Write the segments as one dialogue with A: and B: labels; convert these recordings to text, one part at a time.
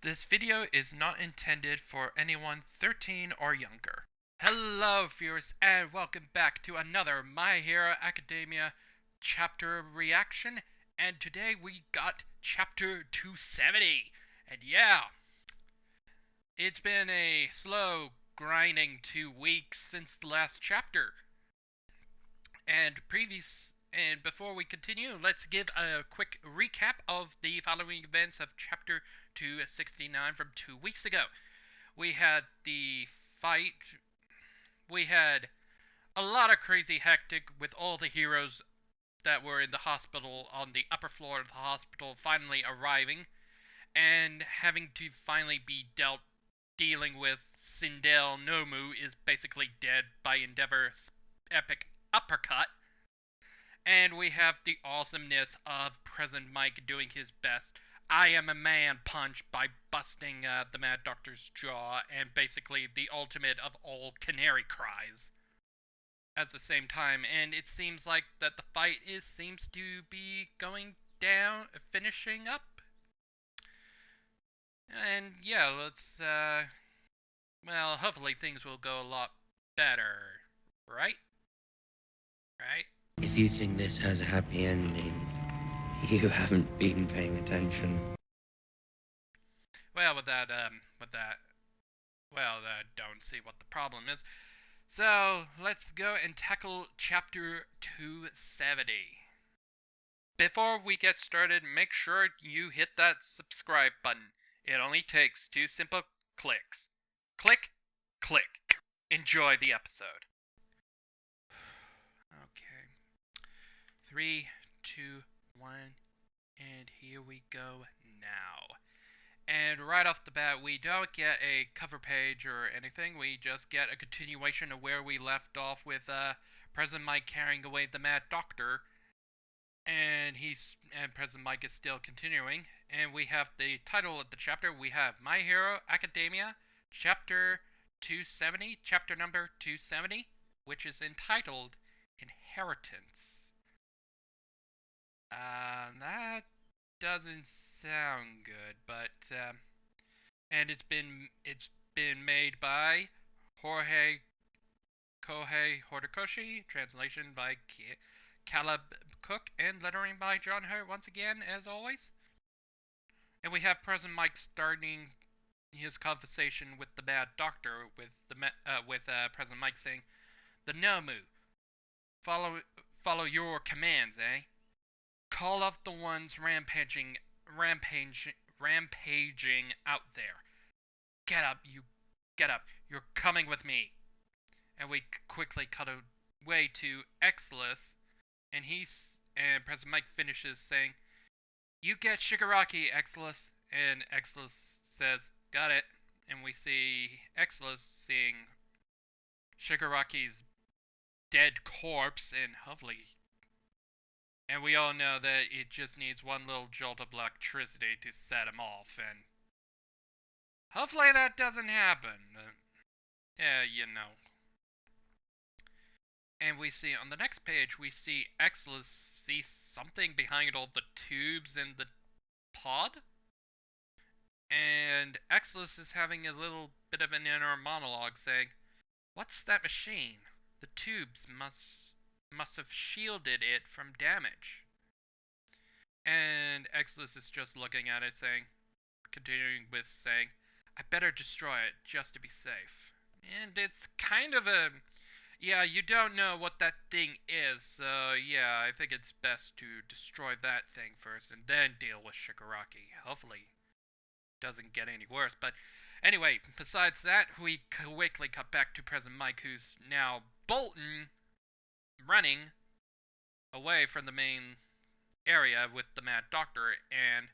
A: This video is not intended for anyone 13 or younger. Hello viewers and welcome back to another My Hero Academia chapter reaction, and today we got chapter 270. And yeah, it's been a slow grinding 2 weeks since the last chapter. And before we continue, let's give a quick recap of the following events of chapter 269 from 2 weeks ago. We had the fight. We had a lot of crazy hectic with all the heroes that were in the hospital on the upper floor of the hospital finally arriving and having to finally be dealing with Sindel Nomu is basically dead by Endeavor's epic uppercut. And we have the awesomeness of President Mike doing his best I am a man punch by busting the Mad Doctor's jaw, and basically the ultimate of all canary cries at the same time. And it seems like that the fight seems to be going down, finishing up. And yeah, well, hopefully things will go a lot better, right? Right?
B: If you think this has a happy ending, you haven't been paying attention.
A: Well, I don't see what the problem is. So, let's go and tackle chapter 270. Before we get started, make sure you hit that subscribe button. It only takes 2 simple clicks. Click, click. Enjoy the episode. Okay. 3, 2, 1, and here we go now. And right off the bat, we don't get a cover page or anything. We just get a continuation of where we left off with President Mike carrying away the Mad Doctor. And President Mike is still continuing. And we have the title of the chapter. We have My Hero Academia, chapter 270, chapter number 270, which is entitled Inheritance. That doesn't sound good, but and it's been made by Kohei Horikoshi, translation by Caleb Cook, and lettering by John Hurt once again, as always. And we have President Mike starting his conversation with the Mad Doctor, with President Mike saying, "The Nomu, follow your commands, eh? Call off the ones rampaging out there. Get up, get up. You're coming with me." And we quickly cut away to Exilus, and President Mike finishes saying, "You get Shigaraki, Exilus." And Exilus says, "Got it." And we see Exilus seeing Shigaraki's dead corpse, and we all know that it just needs one little jolt of electricity to set him off, and hopefully that doesn't happen. Yeah, you know. And we see on the next page, we see Exilus see something behind all the tubes in the pod. And Exilus is having a little bit of an inner monologue saying, "What's that machine? The tubes must have shielded it from damage." And Exilus is just looking at it continuing with saying, "I better destroy it just to be safe." And it's kind of a, yeah, you don't know what that thing is, so yeah, I think it's best to destroy that thing first and then deal with Shigaraki. Hopefully it doesn't get any worse. But anyway, besides that, we quickly cut back to President Mike, who's now running away from the main area with the Mad Doctor, and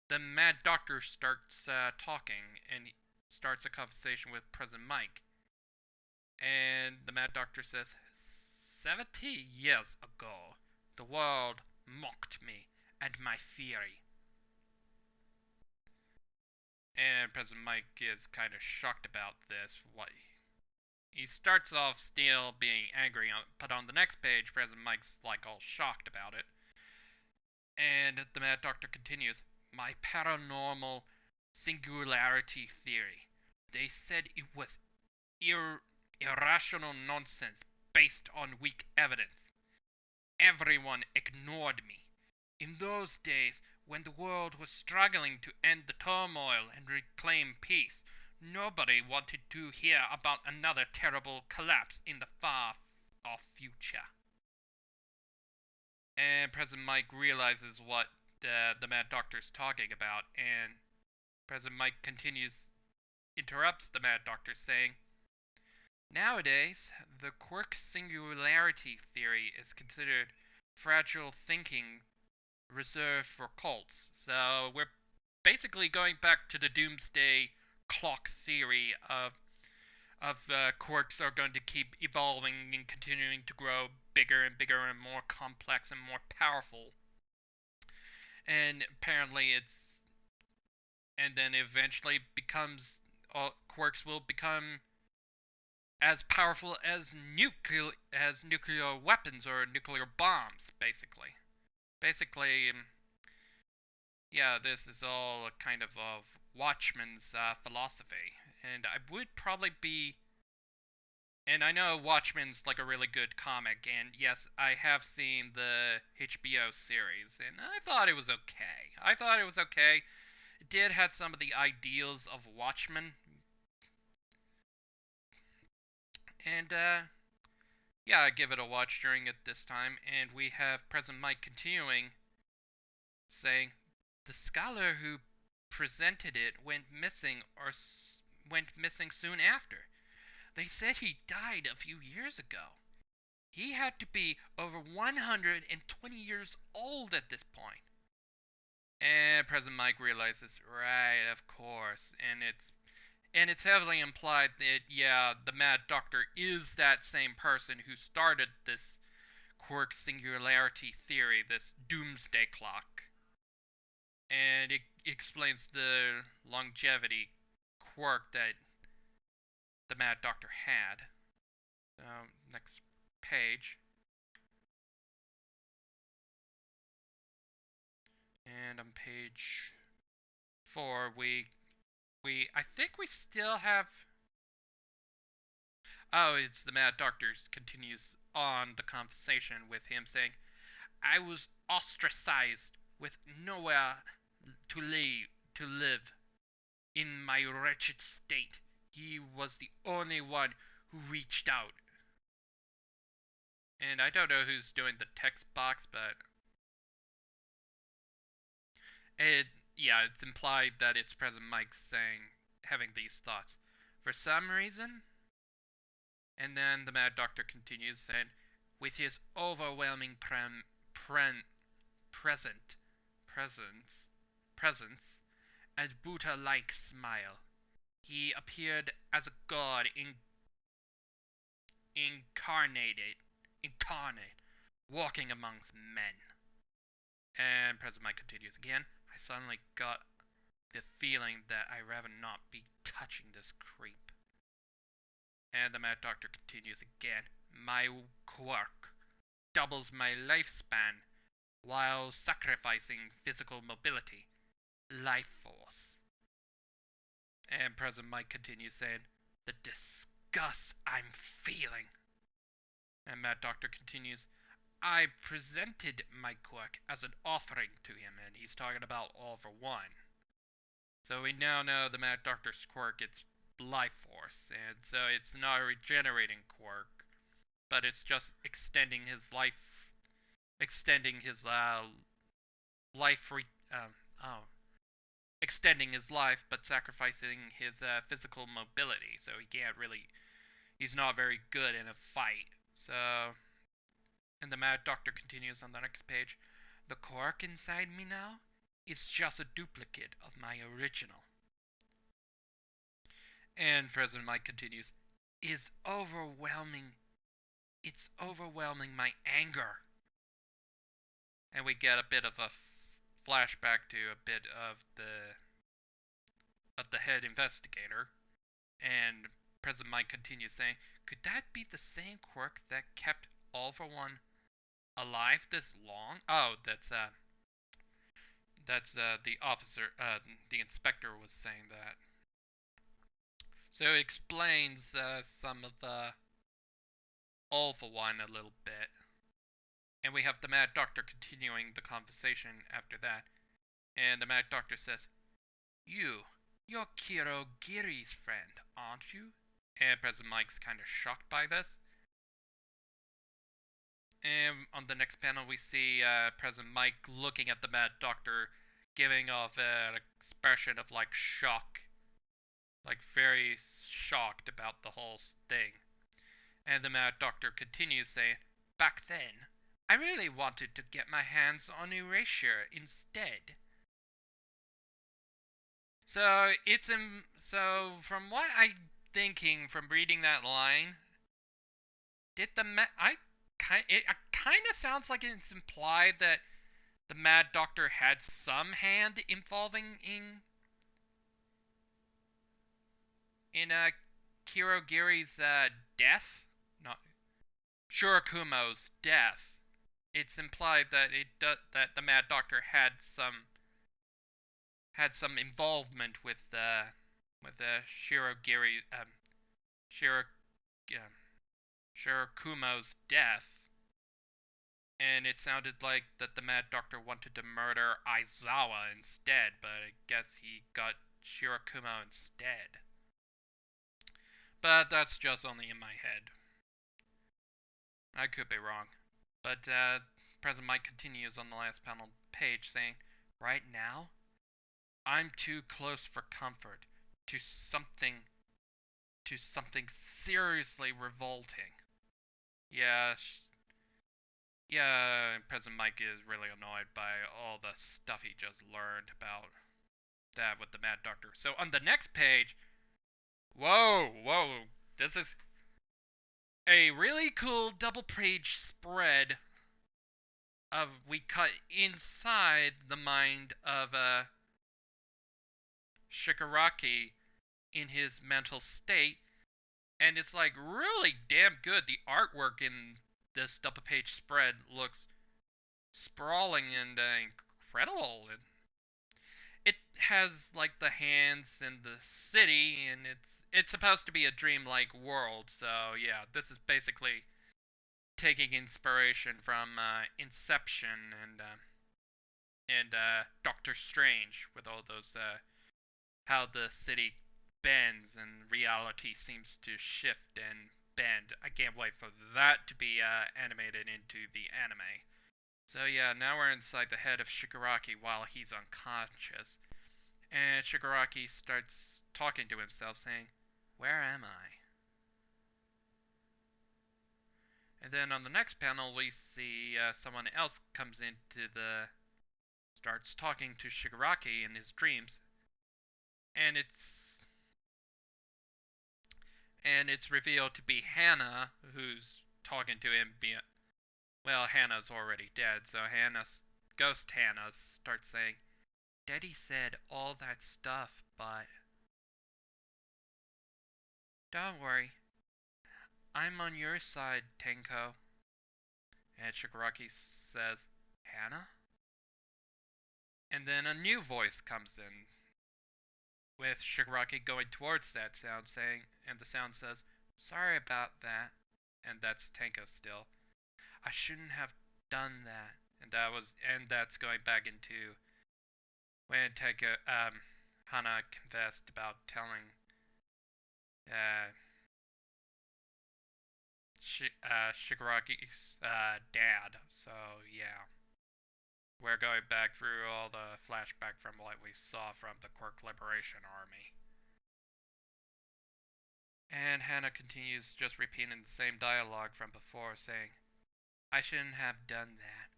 A: the Mad Doctor starts talking, and he starts a conversation with President Mike. And the Mad Doctor says, 70 years ago, the world mocked me and my theory." And President Mike is kind of shocked about this. He starts off still being angry, but on the next page, President Mike's like all shocked about it. And the Mad Doctor continues, "My paranormal singularity theory. They said it was irrational nonsense based on weak evidence. Everyone ignored me. In those days, when the world was struggling to end the turmoil and reclaim peace, nobody wanted to hear about another terrible collapse in the far off future. And President Mike realizes what the Mad Doctor's talking about, and President Mike interrupts the Mad Doctor, saying, nowadays, the quark singularity theory is considered fragile thinking reserved for cults. So we're basically going back to the doomsday clock theory of quarks are going to keep evolving and continuing to grow bigger and bigger and more complex and more powerful. And apparently and then eventually becomes quarks will become as powerful as nuclear weapons or nuclear bombs, basically. Yeah, this is all a kind of Watchmen's philosophy, and I would probably be. And I know Watchmen's like a really good comic, and yes, I have seen the HBO series, and I thought it was okay. It did have some of the ideals of Watchmen, and yeah, I give it a watch during it this time, and we have President Mike continuing, saying, the scholar who presented it went missing soon after. They said he died a few years ago. He had to be over 120 years old at this point. And President Mike realizes, right, of course, and it's heavily implied that yeah, the Mad Doctor is that same person who started this quark singularity theory, this doomsday clock. And it explains the longevity quirk that the Mad Doctor had. So, next page. And on page 4, I think we still have. Oh, it's the Mad Doctor continues on the conversation with him, saying, I was ostracized with nowhere to live. In my wretched state, he was the only one who reached out. And I don't know who's doing the text box, but it yeah, it's implied that it's President Mike having these thoughts. For some reason, and then the Mad Doctor continues saying, with his overwhelming present presence presence and Buddha-like smile, he appeared as a god incarnate, walking amongst men. And President Mike continues again. I suddenly got the feeling that I'd rather not be touching this creep. And the Mad Doctor continues again. My quirk doubles my lifespan while sacrificing physical mobility, life force. And President Mike continues saying, the disgust I'm feeling. And Mad Doctor continues, I presented my quirk as an offering to him, and he's talking about all for one. So we now know the Mad Doctor's quirk, it's life force, and so it's not a regenerating quirk, but it's just extending his life, extending his life, but sacrificing his physical mobility. So he's not very good in a fight. So, and the Mad Doctor continues on the next page. The quirk inside me now is just a duplicate of my original. And President Mike continues, is overwhelming. It's overwhelming my anger. And we get a bit of a flashback to a bit of the head investigator. And President Mike continues saying, could that be the same quirk that kept All for One alive this long? Oh, That's the officer, the inspector was saying that. So it explains some of the all for one a little bit. And we have the Mad Doctor continuing the conversation after that. And the Mad Doctor says, you're Kirogiri's friend, aren't you? And President Mike's kind of shocked by this. And on the next panel, we see President Mike looking at the Mad Doctor, giving off an expression of like shock, like very shocked about the whole thing. And the Mad Doctor continues saying, back then, I really wanted to get my hands on Erasure instead. So from what I'm thinking from reading that line, did the it kind of sounds like it's implied that the Mad Doctor had some hand involving in Kirogiri's death, not Shurakumo's death. It's implied that that the Mad Doctor had some involvement with Shirogiri Shiro, Shirakumo's death, and it sounded like that the Mad Doctor wanted to murder Aizawa instead, but I guess he got Shirakumo instead. But that's just only in my head. I could be wrong. But President Mike continues on the last panel page saying, right now, I'm too close for comfort to something seriously revolting. Yeah, President Mike is really annoyed by all the stuff he just learned about that with the Mad Doctor. So on the next page, whoa, this is a really cool double page spread of we cut inside the mind of Shigaraki in his mental state, and it's like really damn good. The artwork in this double page spread looks sprawling and incredible. It has like the hands and the city, and it's supposed to be a dreamlike world. So yeah, this is basically taking inspiration from Inception and Doctor Strange with all those how the city bends and reality seems to shift and bend. I can't wait for that to be animated into the anime. So yeah, now we're inside the head of Shigaraki while he's unconscious. And Shigaraki starts talking to himself saying, where am I? And then on the next panel we see someone else comes into starts talking to Shigaraki in his dreams. And it's revealed to be Hannah who's talking to him. Well, Hannah's already dead, so Ghost Hannah starts saying, Daddy said all that stuff, but don't worry, I'm on your side, Tenko. And Shigaraki says, Hannah? And then a new voice comes in, with Shigaraki going towards that sound saying, and the sound says, sorry about that. And that's Tenko still. I shouldn't have done that. And that's going back into when Tenko, Hana confessed about telling, uh, Shigaraki's, dad. So, yeah. We're going back through all the flashback from what we saw from the Quirk Liberation Army. And Hannah continues just repeating the same dialogue from before, saying, I shouldn't have done that.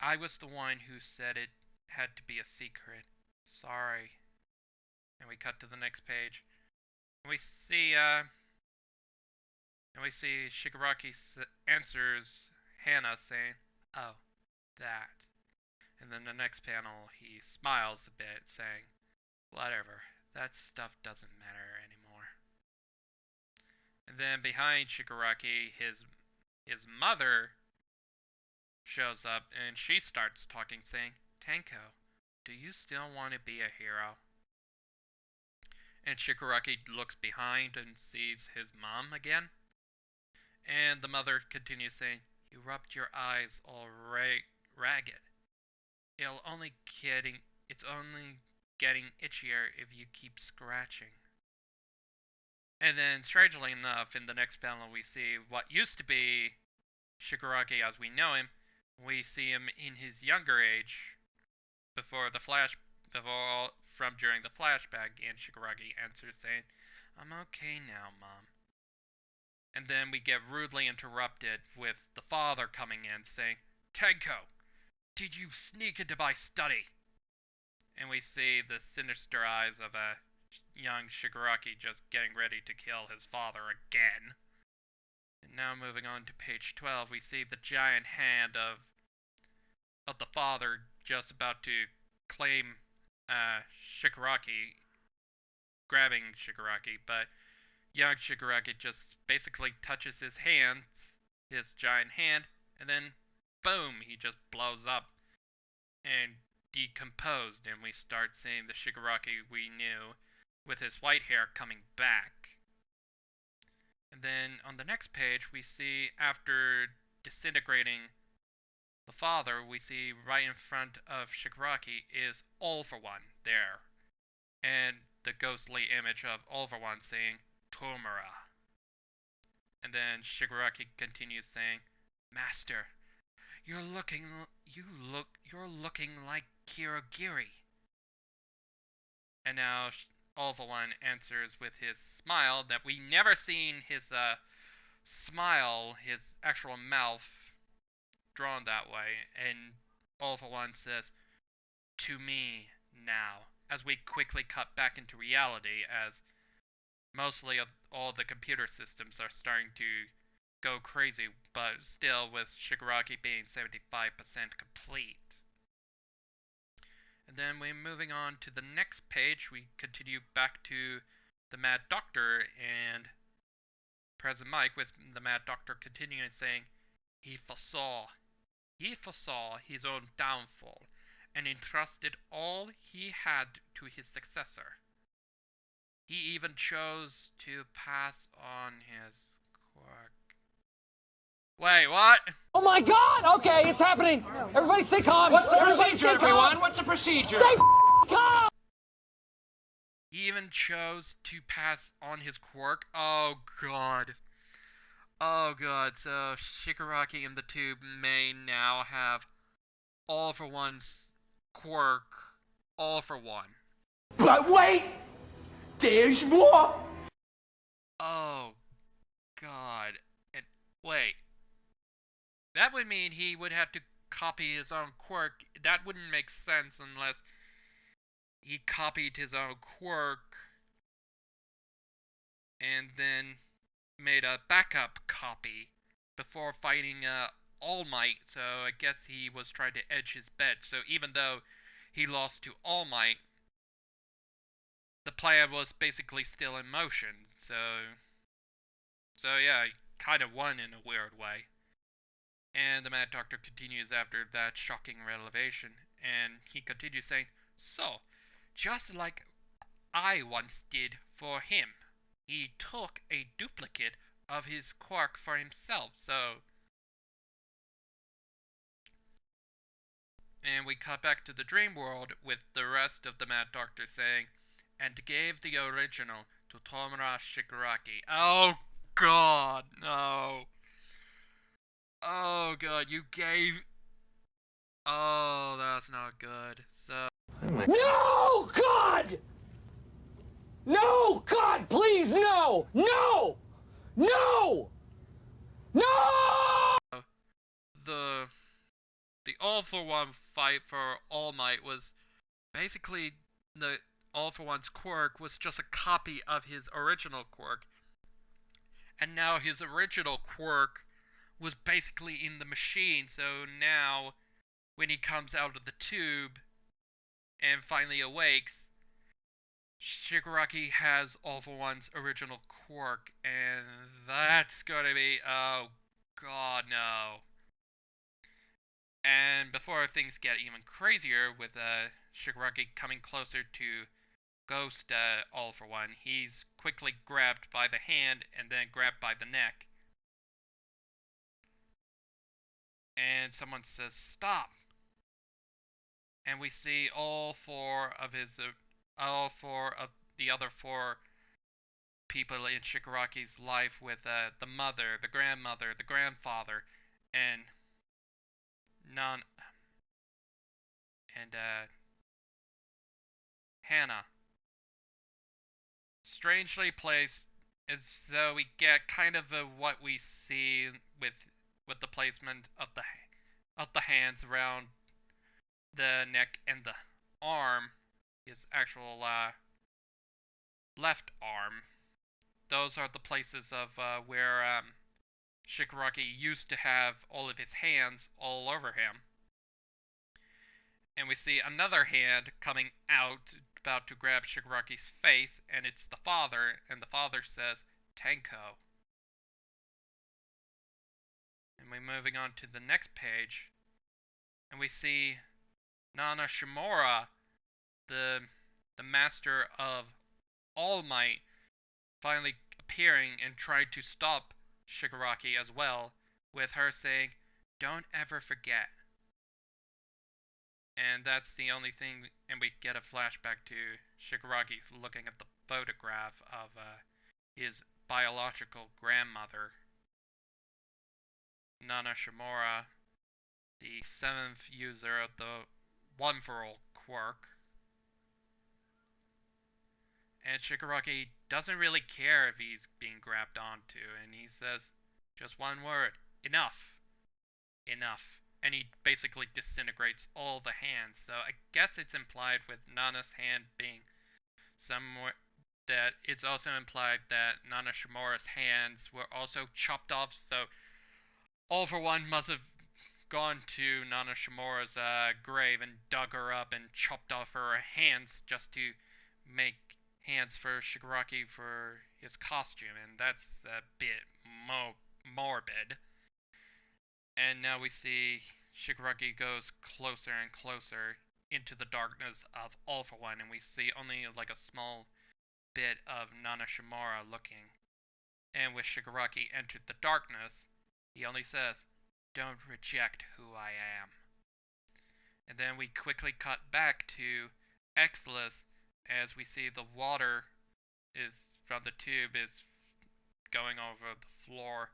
A: I was the one who said it had to be a secret. Sorry. And we cut to the next page. And we see Shigaraki answers Hannah saying, oh, that. And then the next panel, he smiles a bit, saying, whatever, that stuff doesn't matter anymore. And then behind Shigaraki, his mother shows up and she starts talking, saying, Tenko, do you still want to be a hero? And Shigaraki looks behind and sees his mom again. And the mother continues saying, you rubbed your eyes all ragged. It'll only getting, it's only getting itchier if you keep scratching. And then, strangely enough, in the next panel, we see what used to be Shigaraki as we know him. We see him in his younger age, from during the flashback, and Shigaraki answers saying, I'm okay now, Mom. And then we get rudely interrupted with the father coming in saying, Tenko, did you sneak into my study? And we see the sinister eyes of a young Shigaraki just getting ready to kill his father again. And now moving on to page 12, we see the giant hand of the father just about to claim Shigaraki, grabbing Shigaraki, but young Shigaraki just basically touches his hands, his giant hand, and then boom, he just blows up and decomposed, and we start seeing the Shigaraki we knew with his white hair coming back. And then on the next page, we see after disintegrating the father, we see right in front of Shigaraki is All For One there. And the ghostly image of All For One saying, Tomura. And then Shigaraki continues saying, Master, you're looking like Kirigiri. And now All For One answers with his smile that we never seen his smile, his actual mouth drawn that way. And All For One says, to me now, as we quickly cut back into reality as mostly all the computer systems are starting to go crazy, but still with Shigaraki being 75% complete. And then we're moving on to the next page. We continue back to the Mad Doctor and President Mike, with the Mad Doctor continuing saying, he foresaw his own downfall and entrusted all he had to his successor. He even chose to pass on his quirk. Wait, what?
C: Oh my God! Okay, it's happening. Everybody stay calm.
D: What's the procedure, everyone? What's the procedure?
C: Stay calm.
A: He even chose to pass on his quirk. Oh God. Oh God. So Shigaraki and the Tube may now have All For One's quirk. All For One.
D: But wait! There's more!
A: Oh God. And wait. That would mean he would have to copy his own quirk. That wouldn't make sense unless he copied his own quirk and then made a backup copy before fighting All Might. So I guess he was trying to edge his bet. So even though he lost to All Might, the plan was basically still in motion. So yeah, he kind of won in a weird way. And the Mad Doctor continues after that shocking revelation, and he continues saying, so, just like I once did for him, he took a duplicate of his quirk for himself, so... And we cut back to the dream world with the rest of the Mad Doctor saying, and gave the original to Tomura Shigaraki. Oh God, no. Oh God, you gave... Oh, that's not good. So...
C: No, God! No, God, please, no! No! No! No!
A: The All For One fight for All Might was basically the All For One's quirk was just a copy of his original quirk. And now his original quirk was basically in the machine, so now when he comes out of the tube and finally awakes, Shigaraki has All For One's original quirk, and that's gonna be, oh God, no. And before things get even crazier with Shigaraki coming closer to ghost All For One, he's quickly grabbed by the hand and then grabbed by the neck. And someone says, "Stop!" And we see all four of the other four people in Shigaraki's life, with the mother, the grandmother, the grandfather, and non and Hannah, strangely placed, as though we get kind of what we see with the placement of the hands around the neck and the arm, his actual left arm. Those are the places of where Shigaraki used to have all of his hands all over him. And we see another hand coming out, about to grab Shigaraki's face, and it's the father, and the father says, "Tenko." And we're moving on to the next page, and we see Nana Shimura, the master of All Might, finally appearing and trying to stop Shigaraki as well, with her saying, "Don't ever forget." And that's the only thing, and we get a flashback to Shigaraki looking at the photograph of his biological grandmother, Nana Shimura, the 7th user of the One For All quirk. And Shigaraki doesn't really care if he's being grabbed onto, and he says just one word: enough. Enough. And he basically disintegrates all the hands. So I guess it's implied with Nana's hand being somewhere, that it's also implied that Nana Shimura's hands were also chopped off. So All For One must have gone to Nana Shimura's grave and dug her up and chopped off her hands just to make hands for Shigaraki for his costume, and that's a bit morbid. And now we see Shigaraki goes closer and closer into the darkness of All For One, and we see only like a small bit of Nana Shimura looking. And with Shigaraki entered the darkness, he only says, "Don't reject who I am." And then we quickly cut back to Exilus, as we see the water is from the tube is going over the floor.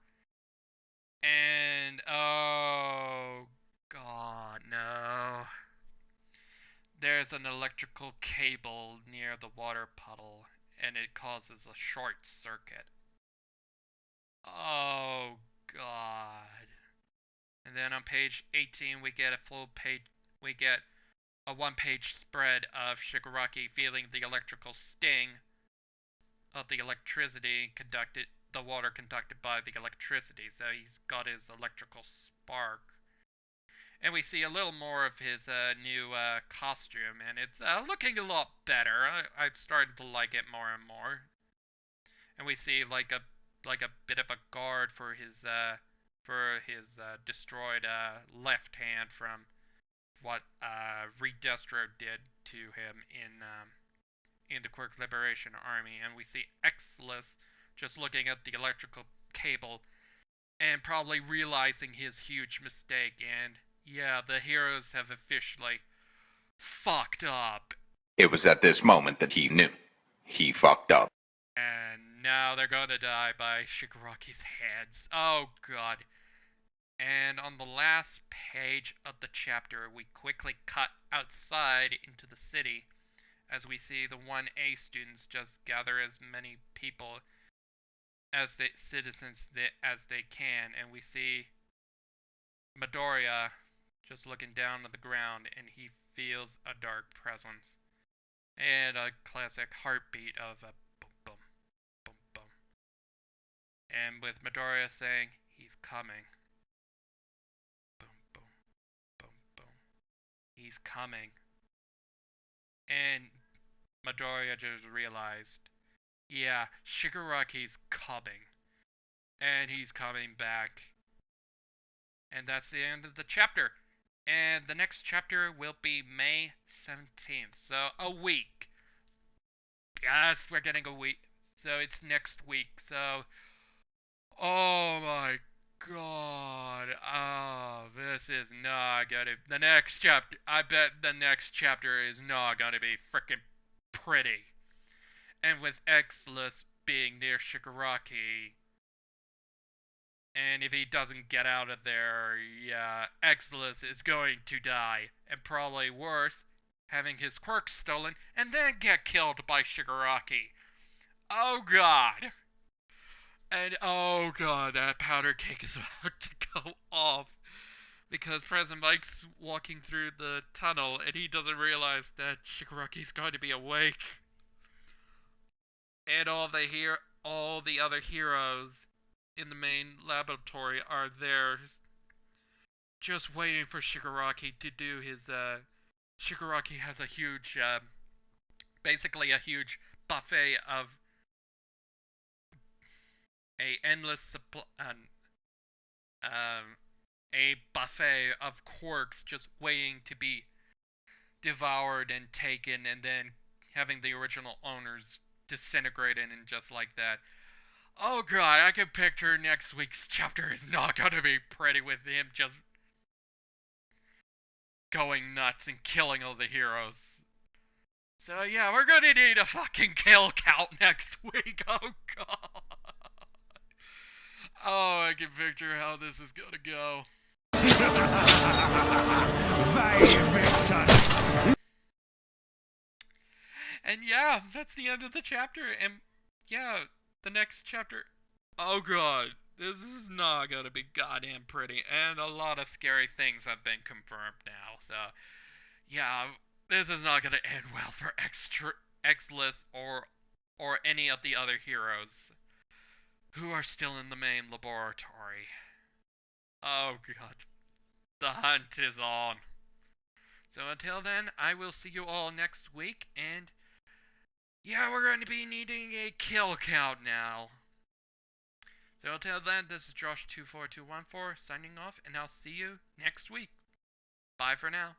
A: And oh god, no. There's an electrical cable near the water puddle, and it causes a short circuit. Oh god. And then on page 18 we get a one-page spread of Shigaraki feeling the electrical sting of the electricity conducted, the water conducted by the electricity, so he's got his electrical spark. And we see a little more of his new costume, and it's looking a lot better. I'm starting to like it more and more. And we see like a bit of a guard for his destroyed left hand from what Redestro did to him in the Quirk Liberation Army. And we see Exilus just looking at the electrical cable and probably realizing his huge mistake, and yeah, the heroes have officially fucked up.
E: It was at this moment that he knew. He fucked up.
A: And now they're gonna die by Shigaraki's hands. Oh god. And on the last page of the chapter, we quickly cut outside into the city as we see the 1A students just gather as many people as the citizens as they can, and we see Midoriya just looking down on the ground, and he feels a dark presence and a classic heartbeat of a boom boom boom boom, and with Midoriya saying he's coming, boom boom boom boom, he's coming, and Midoriya just realized, yeah, Shigaraki's coming, and he's coming back. And that's the end of the chapter. And the next chapter will be May 17th. So a week. Yes, we're getting a week. So it's next week. So, oh my god. Oh, this is not gonna. The next chapter. I bet the next chapter is not gonna be freaking pretty. And with Exless being near Shigaraki, and if he doesn't get out of there, yeah, Exless is going to die. And probably worse, having his quirks stolen and then get killed by Shigaraki. Oh god. And oh god, that powder cake is about to go off. Because President Mike's walking through the tunnel and he doesn't realize that Shigaraki's going to be awake. And all the other heroes in the main laboratory are there just waiting for Shigaraki to do his Shigaraki has a huge basically a huge buffet of a endless supply a buffet of quirks just waiting to be devoured and taken, and then having the original owners disintegrated and just like that. Oh god, I can picture next week's chapter is not gonna be pretty with him just going nuts and killing all the heroes. So yeah, we're gonna need a fucking kill count next week. Oh god. Oh, I can picture how this is gonna go. And yeah, that's the end of the chapter. And yeah, the next chapter. Oh god, this is not gonna be goddamn pretty. And a lot of scary things have been confirmed now. So yeah, this is not gonna end well for Exless or any of the other heroes who are still in the main laboratory. Oh god, the hunt is on. So until then, I will see you all next week, and yeah, we're going to be needing a kill count now. So until then, this is Josh24214 signing off, and I'll see you next week. Bye for now.